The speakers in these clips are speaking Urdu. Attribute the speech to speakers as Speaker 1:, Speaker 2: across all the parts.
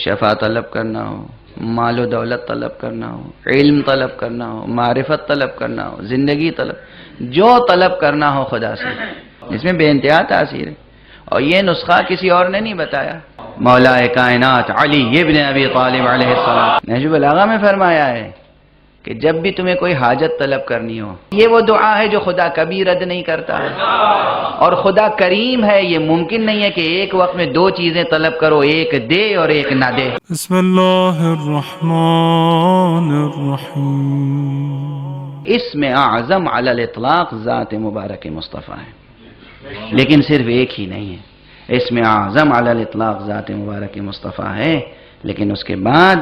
Speaker 1: شفا طلب کرنا ہو، مال و دولت طلب کرنا ہو، علم طلب کرنا ہو، معرفت طلب کرنا ہو، زندگی طلب، جو طلب کرنا ہو خدا سے، اس میں بے انتہا تاثیر ہے۔ اور یہ نسخہ کسی اور نے نہیں بتایا، مولا کائنات علی ابن ابی طالب علیہ السلام نہج البلاغہ میں فرمایا ہے کہ جب بھی تمہیں کوئی حاجت طلب کرنی ہو، یہ وہ دعا ہے جو خدا کبھی رد نہیں کرتا ہے، اور خدا کریم ہے، یہ ممکن نہیں ہے کہ ایک وقت میں دو چیزیں طلب کرو، ایک دے اور ایک نہ دے۔
Speaker 2: بسم اللہ الرحمن الرحیم۔
Speaker 1: اسم اعظم علی الاطلاق ذات مبارک مصطفیٰ ہے، لیکن صرف ایک ہی نہیں ہے، اسم اعظم علی الاطلاق ذات مبارک مصطفیٰ ہے، لیکن اس کے بعد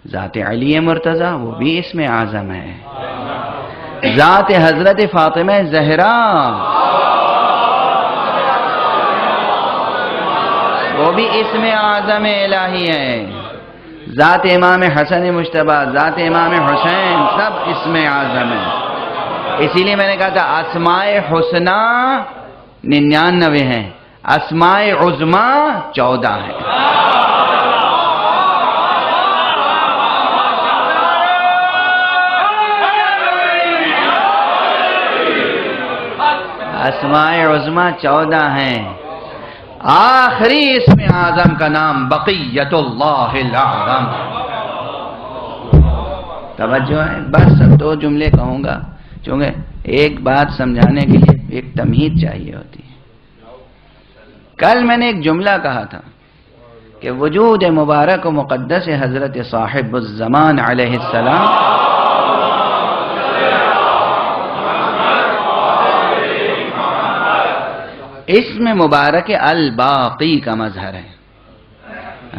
Speaker 1: ذات علی مرتضی وہ بھی اسم اعظم ہے، ذات حضرت فاطمہ زہرا وہ بھی اسم اعظم الہی ہے، ذات امام حسن مجتبی، ذات امام حسین، سب اسم اعظم ہے۔ اسی لیے میں نے کہا تھا اسماء حسنہ 99 ہیں، اسماء عظمی 14 ہیں۔ اسماء عظمی 14 ہیں، آخری اسم اعظم کا نام بقیت اللہ الاعظم۔ توجہ ہے، بس اب 2 جملے کہوں گا، چونکہ ایک بات سمجھانے کے لیے ایک تمہید چاہیے ہوتی ہے۔ کل میں نے ایک جملہ کہا تھا کہ وجود مبارک و مقدس حضرت صاحب الزمان علیہ السلام اسم مبارک الباقی کا مظہر ہے۔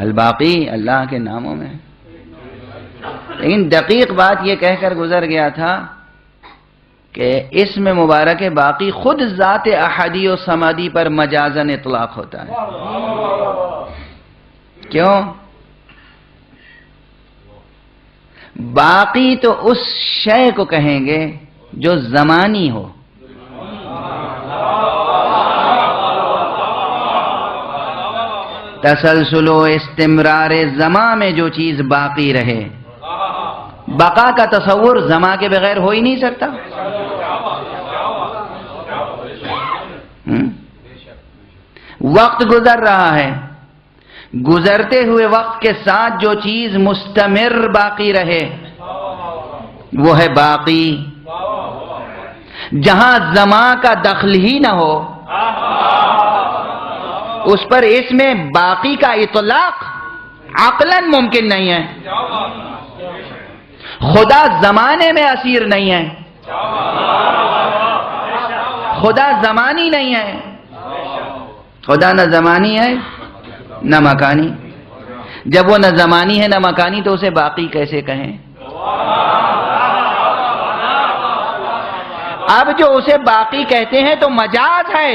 Speaker 1: الباقی اللہ کے ناموں میں، لیکن دقیق بات یہ کہہ کر گزر گیا تھا کہ اسم مبارک باقی خود ذات احدی و صمدی پر مجازن اطلاق ہوتا ہے۔ کیوں؟ باقی تو اس شے کو کہیں گے جو زمانی ہو، تسلسل و استمرار زماں میں جو چیز باقی رہے، بقا کا تصور زماں کے بغیر ہو ہی نہیں سکتا۔ وقت گزر رہا ہے، گزرتے ہوئے وقت کے ساتھ جو چیز مستمر باقی رہے وہ ہے باقی۔ جہاں زماں کا دخل ہی نہ ہو اس پر اس میں باقی کا اطلاق عقلاً ممکن نہیں ہے۔ خدا زمانے میں اسیر نہیں ہے، خدا زمانی نہیں ہے، خدا نہ زمانی ہے نہ مکانی۔ جب وہ نہ زمانی ہے نہ مکانی تو اسے باقی کیسے کہیں؟ اب جو اسے باقی کہتے ہیں تو مجاز ہے،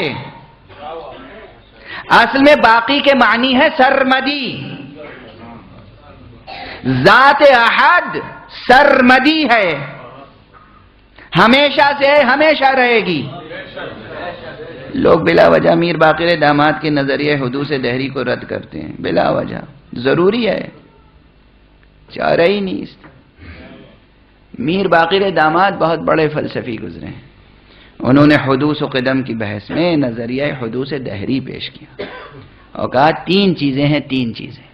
Speaker 1: اصل میں باقی کے معنی ہے سرمدی۔ ذات احد سرمدی ہے، ہمیشہ سے ہمیشہ رہے گی۔ لوگ بلا وجہ میر باقر داماد کے نظریہ حدوث دہری کو رد کرتے ہیں، بلا وجہ، ضروری ہے، چارہ ہی نہیں۔ میر باقر داماد بہت بڑے فلسفی گزرے ہیں، انہوں نے حدوث و قدم کی بحث میں نظریہ حدوث دہری پیش کیا اور کہا 3 چیزیں ہیں، 3 چیزیں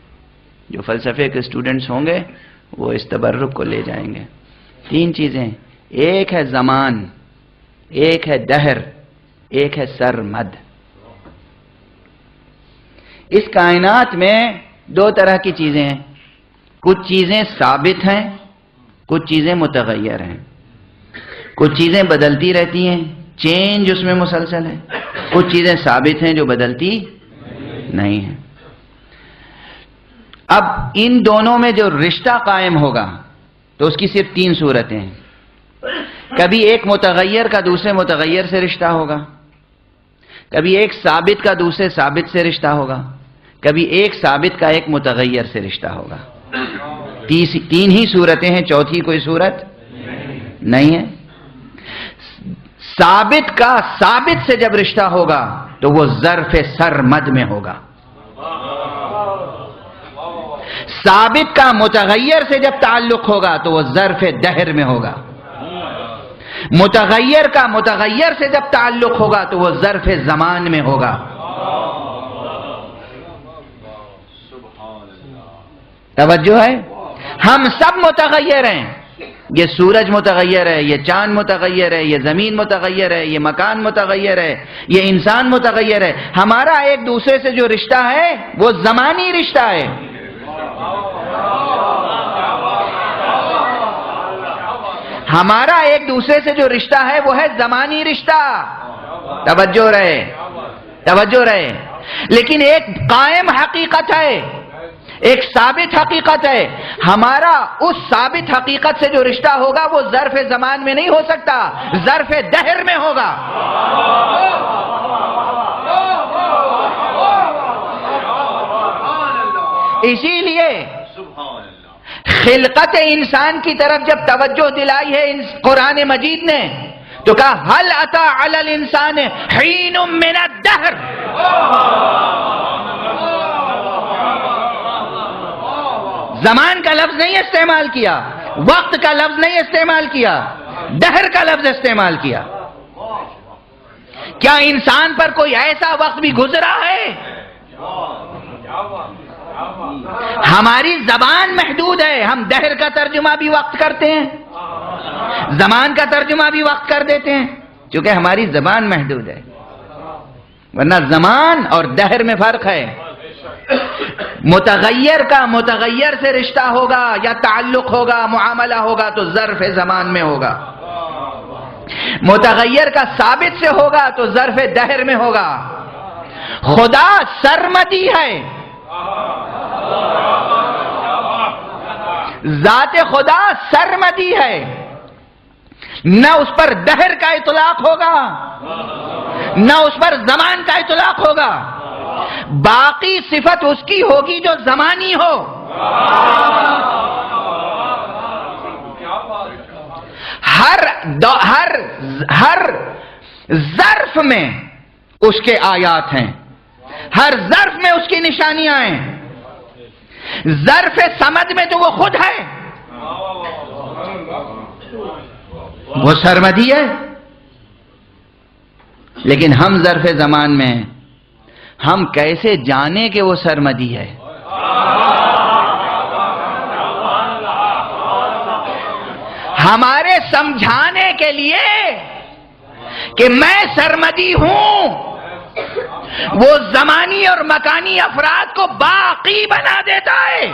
Speaker 1: جو فلسفے کے اسٹوڈنٹس ہوں گے وہ اس تبرک کو لے جائیں گے۔ 3 چیزیں، ایک ہے زمان، ایک ہے دہر، ایک ہے سرمد۔ اس کائنات میں 2 طرح کی چیزیں ہیں، کچھ چیزیں ثابت ہیں، کچھ چیزیں متغیر ہیں، کچھ چیزیں بدلتی رہتی ہیں، چینج اس میں مسلسل ہے، کچھ چیزیں ثابت ہیں جو بدلتی نہیں ہیں۔ اب ان دونوں میں جو رشتہ قائم ہوگا تو اس کی صرف 3 صورتیں ہیں۔ کبھی ایک متغیر کا دوسرے متغیر سے رشتہ ہوگا، کبھی ایک ثابت کا دوسرے ثابت سے رشتہ ہوگا، کبھی ایک ثابت کا ایک متغیر سے رشتہ ہوگا۔ 3 ہی صورتیں ہیں، چوتھی کوئی صورت نہیں ہے۔ ثابت کا ثابت سے جب رشتہ ہوگا تو وہ ظرف سرمد میں ہوگا۔ ثابت کا متغیر سے جب تعلق ہوگا تو وہ ظرف دہر میں ہوگا، متغیر کا متغیر سے جب تعلق ہوگا تو وہ ظرف زمان میں ہوگا۔ توجہ ہے؟ ہم سب متغیر ہیں، یہ سورج متغیر ہے، یہ چاند متغیر ہے، یہ زمین متغیر ہے، یہ مکان متغیر ہے، یہ انسان متغیر ہے۔ ہمارا ایک دوسرے سے جو رشتہ ہے وہ زمانی رشتہ ہے۔ ہمارا ایک دوسرے سے جو رشتہ ہے وہ ہے زمانی رشتہ۔ توجہ رہے، توجہ رہے۔ لیکن ایک قائم حقیقت ہے، ایک ثابت حقیقت ہے۔ ہمارا اس ثابت حقیقت سے جو رشتہ ہوگا وہ ظرف زمان میں نہیں ہو سکتا، ظرف دہر میں ہوگا۔ اسی لیے خلقت انسان کی طرف جب توجہ دلائی ہے قرآن مجید نے تو کہا هل اتى على الانسان حين من الدهر، زمان کا لفظ نہیں استعمال کیا، وقت کا لفظ نہیں استعمال کیا، دہر کا لفظ استعمال کیا۔ کیا انسان پر کوئی ایسا وقت بھی گزرا ہے؟ ہماری زبان محدود ہے، ہم دہر کا ترجمہ بھی وقت کرتے ہیں، زمان کا ترجمہ بھی وقت کر دیتے ہیں، چونکہ ہماری زبان محدود ہے۔ ورنہ زمان اور دہر میں فرق ہے۔ متغیر کا متغیر سے رشتہ ہوگا یا تعلق ہوگا، معاملہ ہوگا تو ظرف زمان میں ہوگا، متغیر کا ثابت سے ہوگا تو ظرف دہر میں ہوگا۔ خدا سرمدی ہے، ذات خدا سرمدی ہے، نہ اس پر دہر کا اطلاق ہوگا نہ اس پر زمان کا اطلاق ہوگا، باقی صفت اس کی ہوگی جو زمانی ہو۔ ہر ظرف میں اس کے آیات ہیں، ہر ظرف میں اس کی نشانیاں ہیں۔ ظرف سمد میں تو وہ خود ہے، وہ سرمدی ہے، لیکن ہم ظرف زمان میں ہیں، ہم کیسے جانیں کہ وہ سرمدی ہے؟ ہمارے سمجھانے کے لیے کہ میں سرمدی ہوں وہ زمانی اور مکانی افراد کو باقی بنا دیتا ہے۔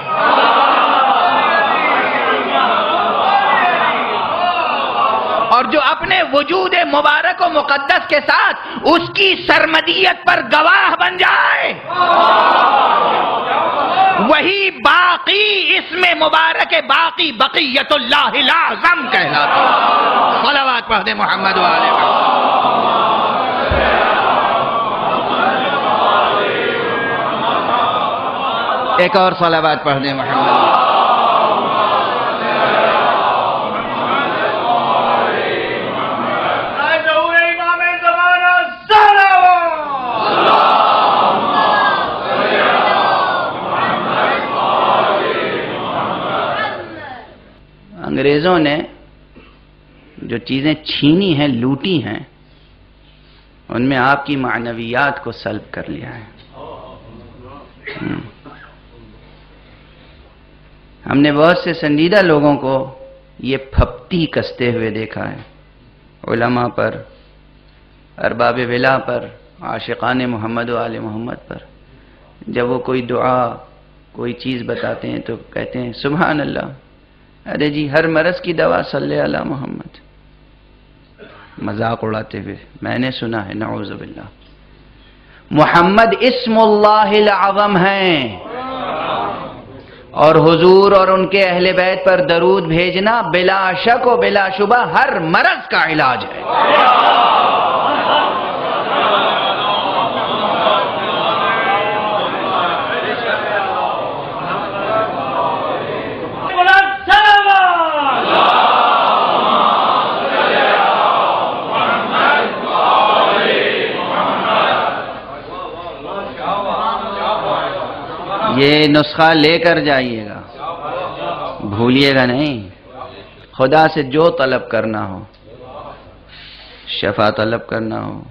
Speaker 1: اور جو اپنے وجود مبارک و مقدس کے ساتھ اس کی سرمدیت پر گواہ بن جائے وہی باقی، اسم مبارک باقی بقیت اللہ الاعظم کہلاتا ہے۔ صلوات پڑھ دے محمد و آلہ محمد۔ ایک اور صلوات پڑھ دیں محمد۔ انگریزوں نے جو چیزیں چھینی ہیں، لوٹی ہیں، ان میں آپ کی معنویات کو سلب کر لیا ہے۔ ہم نے بہت سے سنجیدہ لوگوں کو یہ پھپتی کستے ہوئے دیکھا ہے، علماء پر، ارباب ولا پر، عاشقان محمد و آل محمد پر۔ جب وہ کوئی دعا، کوئی چیز بتاتے ہیں تو کہتے ہیں سبحان اللہ، ارے جی ہر مرض کی دوا صلی علی محمد، مذاق اڑاتے ہوئے۔ میں نے سنا ہے، نعوذ باللہ، محمد اسم اللہ الاعظم ہیں، اور حضور اور ان کے اہل بیت پر درود بھیجنا بلا شک و بلا شبہ ہر مرض کا علاج ہے۔ یہ نسخہ لے کر جائیے گا، بھولیے گا نہیں۔ خدا سے جو طلب کرنا ہو، شفا طلب کرنا ہو،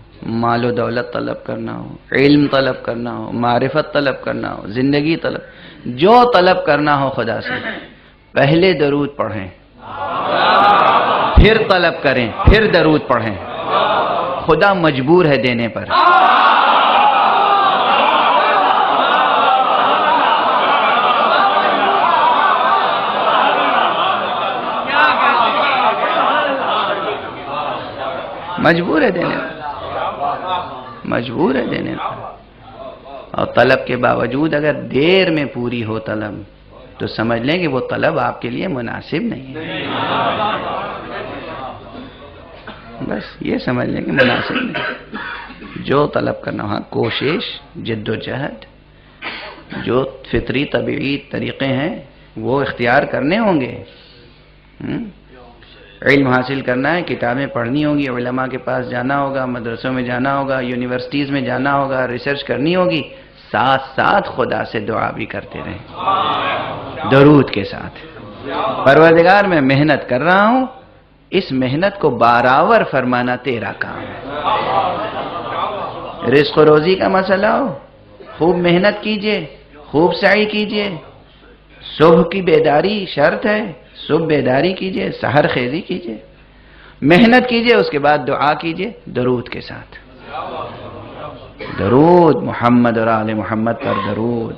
Speaker 1: مال و دولت طلب کرنا ہو، علم طلب کرنا ہو، معرفت طلب کرنا ہو، زندگی طلب، جو طلب کرنا ہو خدا سے، پہلے درود پڑھیں، پھر طلب کریں، پھر درود پڑھیں۔ خدا مجبور ہے دینے پر۔ مجبور ہے دینے پر، مجبور ہے دینے پر۔ اور طلب کے باوجود اگر دیر میں پوری ہو طلب تو سمجھ لیں کہ وہ طلب آپ کے لیے مناسب نہیں ہے، بس یہ سمجھ لیں کہ مناسب نہیں۔ جو طلب کرنا، ہاں کوشش، جد و جہد، جو فطری طبیعی طریقے ہیں وہ اختیار کرنے ہوں گے۔ علم حاصل کرنا ہے، کتابیں پڑھنی ہوں گی، علماء کے پاس جانا ہوگا، مدرسوں میں جانا ہوگا، یونیورسٹیز میں جانا ہوگا، ریسرچ کرنی ہوگی، ساتھ ساتھ خدا سے دعا بھی کرتے رہیں درود کے ساتھ۔ پروردگار میں محنت کر رہا ہوں، اس محنت کو بارآور فرمانا تیرا کام ہے۔ رزق و روزی کا مسئلہ ہو، خوب محنت کیجئے، خوب سعی کیجئے۔ صبح کی بیداری شرط ہے، صبح بیداری کیجئے، سحر خیزی کیجئے، محنت کیجئے، اس کے بعد دعا کیجئے درود کے ساتھ۔ درود، محمد اور آل محمد پر درود،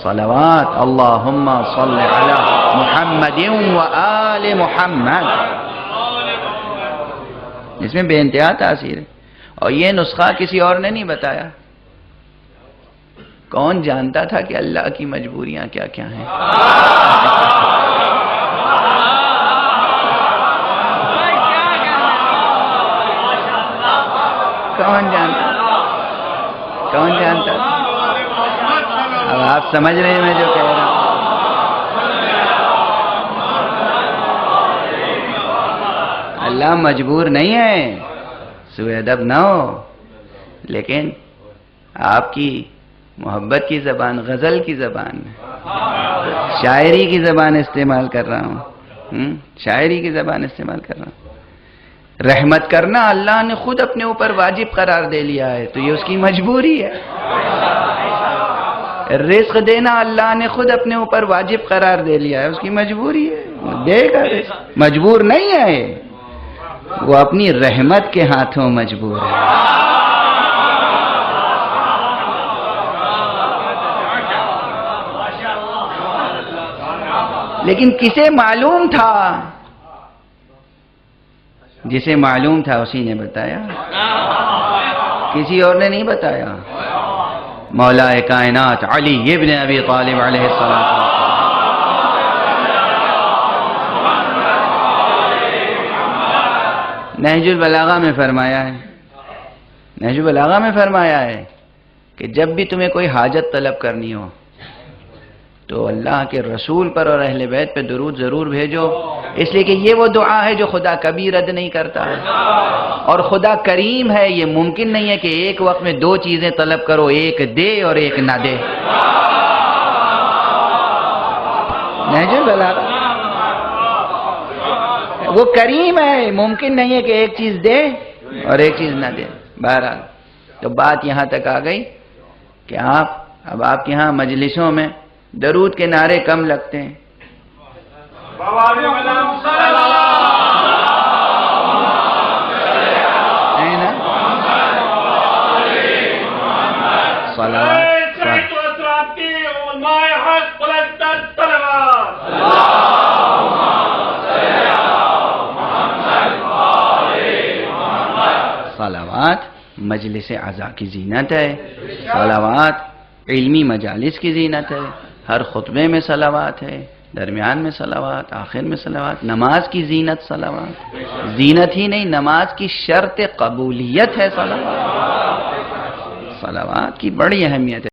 Speaker 1: صلوات، اللہم صل علی محمد و آل محمد، اس میں بے انتہا تاثیر ہے۔ اور یہ نسخہ کسی اور نے نہیں بتایا۔ کون جانتا تھا کہ اللہ کی مجبوریاں کیا کیا ہیں؟ کون جانتا؟ کون جانتا؟ اب آپ سمجھ رہے ہیں میں جو کہہ رہا ہوں۔ اللہ مجبور نہیں ہے، سوء ادب نہ ہو، لیکن آپ کی محبت کی زبان، غزل کی زبان، شاعری کی زبان استعمال کر رہا ہوں، شاعری کی زبان استعمال کر رہا ہوں۔ رحمت کرنا اللہ نے خود اپنے اوپر واجب قرار دے لیا ہے، تو یہ اس کی مجبوری ہے۔ رزق دینا اللہ نے خود اپنے اوپر واجب قرار دے لیا ہے، اس کی مجبوری ہے، دے گا رزق، مجبور نہیں ہے، وہ اپنی رحمت کے ہاتھوں مجبور ہے۔ لیکن کسے معلوم تھا؟ جسے معلوم تھا اسی نے بتایا، کسی اور نے نہیں بتایا۔ مولا کائنات علی ابن ابی طالب علیہ السلام، نہج البلاغہ میں فرمایا ہے، نہج البلاغہ میں فرمایا ہے کہ جب بھی تمہیں کوئی حاجت طلب کرنی ہو تو اللہ کے رسول پر اور اہل بیت پہ درود ضرور بھیجو، اس لیے کہ یہ وہ دعا ہے جو خدا کبھی رد نہیں کرتا ہے، اور خدا کریم ہے، یہ ممکن نہیں ہے کہ ایک وقت میں دو چیزیں طلب کرو، ایک دے اور ایک نہ دے۔ نہج البلاغہ، وہ کریم ہے، ممکن نہیں ہے کہ ایک چیز دے اور ایک چیز نہ دے۔ بہرحال تو بات یہاں تک آ گئی کہ اب آپ کے ہاں مجلسوں میں درود کے نعرے کم لگتے ہیں، ہے نا؟ صلوات مجلس عزا کی زینت ہے، صلوات علمی مجالس کی زینت ہے، ہر خطبے میں صلوات ہے، درمیان میں صلوات، آخر میں صلوات، نماز کی زینت صلوات، زینت ہی نہیں نماز کی شرط قبولیت ہے صلوات، صلوات کی بڑی اہمیت ہے۔